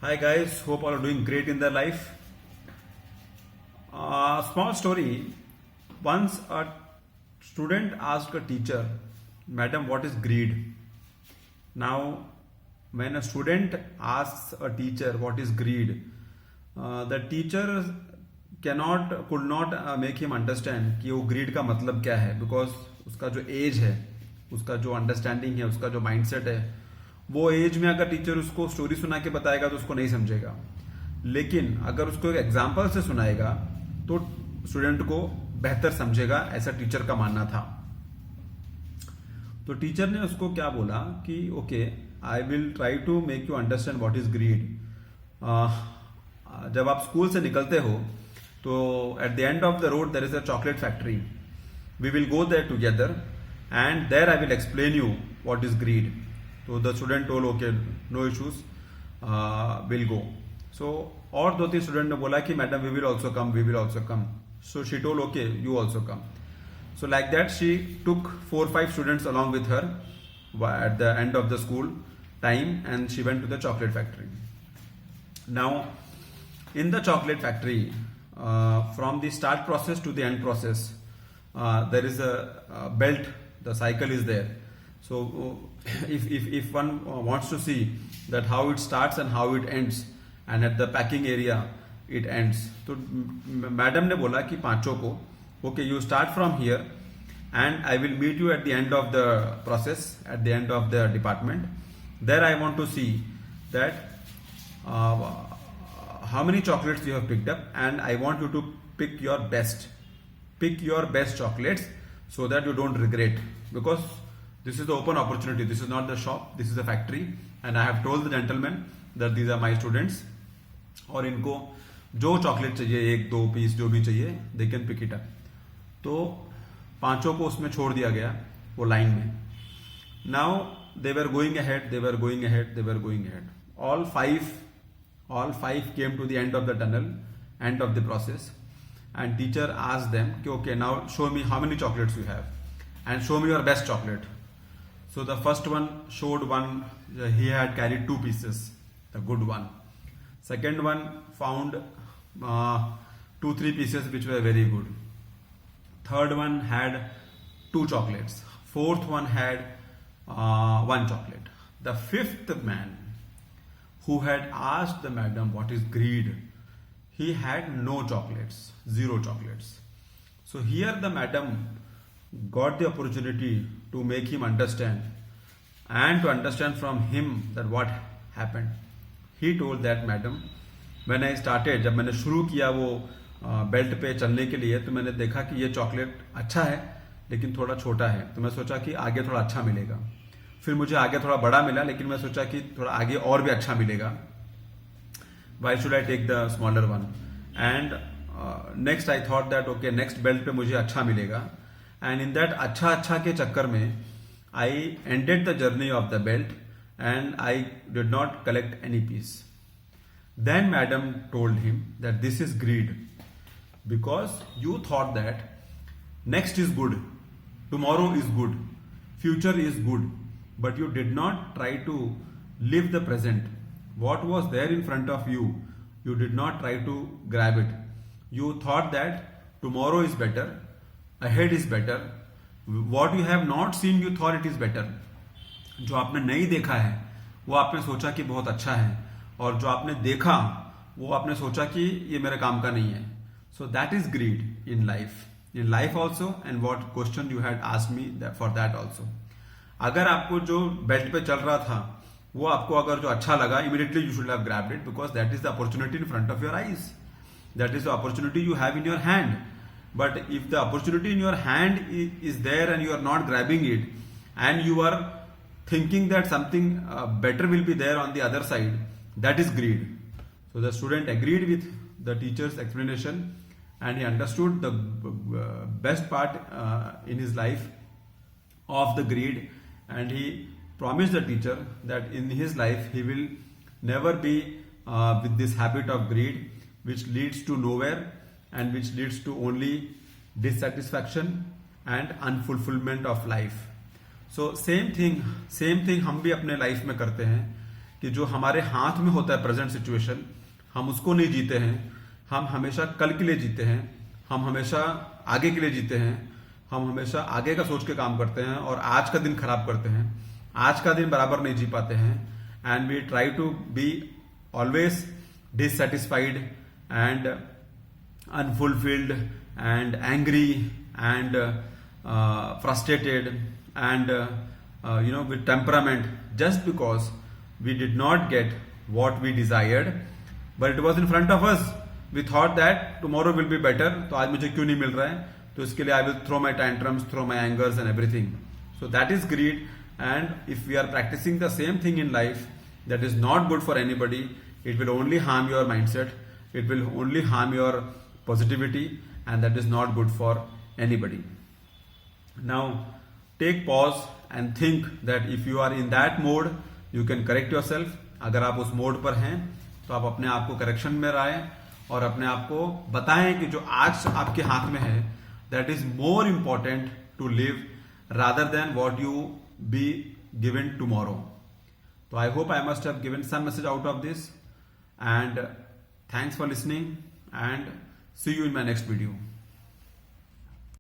Hi guys, hope all are doing great in their life. Small story. Once a student asked a teacher, Madam, what is greed? Now, when a student asks a teacher what is greed, the teacher could not make him understand कि वो greed का मतलब क्या है, because उसका जो age है, उसका जो understanding है, उसका जो mindset है, वो एज में अगर टीचर उसको स्टोरी सुना के बताएगा तो उसको नहीं समझेगा. लेकिन अगर उसको एक एग्जाम्पल से सुनाएगा तो स्टूडेंट को बेहतर समझेगा, ऐसा टीचर का मानना था. तो टीचर ने उसको क्या बोला कि okay, I will try to make you understand what is greed. जब आप स्कूल से निकलते हो तो at the end of the road there is a chocolate factory. We will go there together and there I will explain you what is greed. So the student told, okay, no issues, we'll go. So और दो तीन student ने बोला कि madam we will also come. So she told, okay, you also come. So like that she took 4-5 students along with her at the end of the school time, and she went to the chocolate factory. Now in the chocolate factory, from the start process to the end process, there is a belt, the cycle is there. So if one wants to see that how it starts and how it ends, and at the packing area it ends, तो madam ने बोला कि पांचों को, okay, you start from here and I will meet you at the end of the process, at the end of the department. There I want to see that how many chocolates you have picked up, and I want you to pick your best chocolates so that you don't regret, because this is the open opportunity. This is not the shop. This is a factory, and I have told the gentleman that these are my students. और इनको जो chocolate चाहिए, 1-2 piece जो भी चाहिए, they can pick it up. तो पांचों को उसमें छोड़ दिया गया वो लाइन में. Now they were going ahead. All five came to the end of the tunnel, end of the process, and teacher asked them, okay, now show me how many chocolates you have, and show me your best chocolate. So the first one showed one, he had carried 2 pieces, the good one. Second one found 2-3 pieces which were very good. Third one had 2 chocolates. Fourth one had 1 chocolate. The fifth man, who had asked the madam what is greed, he had no chocolates, 0 chocolates. So here the madam got the opportunity to make him understand, and to understand from him that what happened. He told that, madam, when I started, जब मैंने शुरू किया वो belt पे चलने के लिए, तो मैंने देखा कि ये चॉकलेट अच्छा है लेकिन थोड़ा छोटा है, तो मैं सोचा कि आगे थोड़ा अच्छा मिलेगा. फिर मुझे आगे थोड़ा बड़ा मिला, लेकिन मैं सोचा कि थोड़ा आगे और भी अच्छा मिलेगा. Why should I take the smaller one? And next I thought that okay, next belt पे मुझे अच्छा मिलेगा. And in that अच्छा के चक्कर में I ended the journey of the belt, and I did not collect any piece. Then madam told him that this is greed, because you thought that next is good, tomorrow is good, future is good, but you did not try to live the present. What was there in front of you, you did not try to grab it. You thought that tomorrow is better, ahead is better. What you have not seen, you thought it is better. जो आपने नहीं देखा है वो आपने सोचा कि बहुत अच्छा है, और जो आपने देखा वो आपने सोचा कि ये मेरे काम का नहीं है. So that is greed in life also, and what question you had asked me for that also. अगर आपको जो बेल्ट पे चल रहा था वो आपको अगर जो अच्छा लगा, immediately you should have grabbed it, because that is the opportunity in front of your eyes. That is the opportunity you have in your hand. But if the opportunity in your hand is there and you are not grabbing it, and you are thinking that something better will be there on the other side, that is greed. So the student agreed with the teacher's explanation, and he understood the best part in his life of the greed, and he promised the teacher that in his life he will never be with this habit of greed, which leads to nowhere, and which leads to only dissatisfaction and unfulfillment of life. So same thing हम भी अपने life में करते हैं कि जो हमारे हाथ में होता है प्रेजेंट सिचुएशन, हम उसको नहीं जीते हैं। हम हमेशा कल के लिए जीते हैं, हम हमेशा आगे के लिए जीते हैं, हम हमेशा आगे का सोच के काम करते हैं और आज का दिन खराब करते हैं, आज का दिन बराबर नहीं जी पाते हैं। And we try to be always dissatisfied and unfulfilled and angry and frustrated and with temperament, just because we did not get what we desired, but it was in front of us. We thought that tomorrow will be better, तो आज मुझे क्यों नहीं मिल रहा है, तो इसके लिए I will throw my tantrums, throw my angers and everything. So that is greed, and if we are practicing the same thing in life, that is not good for anybody. It will only harm your mindset, it will only harm your positivity, and that is not good for anybody. Now take pause and think that if you are in that mode, you can correct yourself. अगर आप उस mode पर हैं तो आप अपने आप को करेक्शन में लाएं और अपने आप को बताएं कि जो आज आपके हाथ में है, that is more important to live rather than what you be given tomorrow. So I hope I must have given some message out of this, and thanks for listening, and see you in my next video.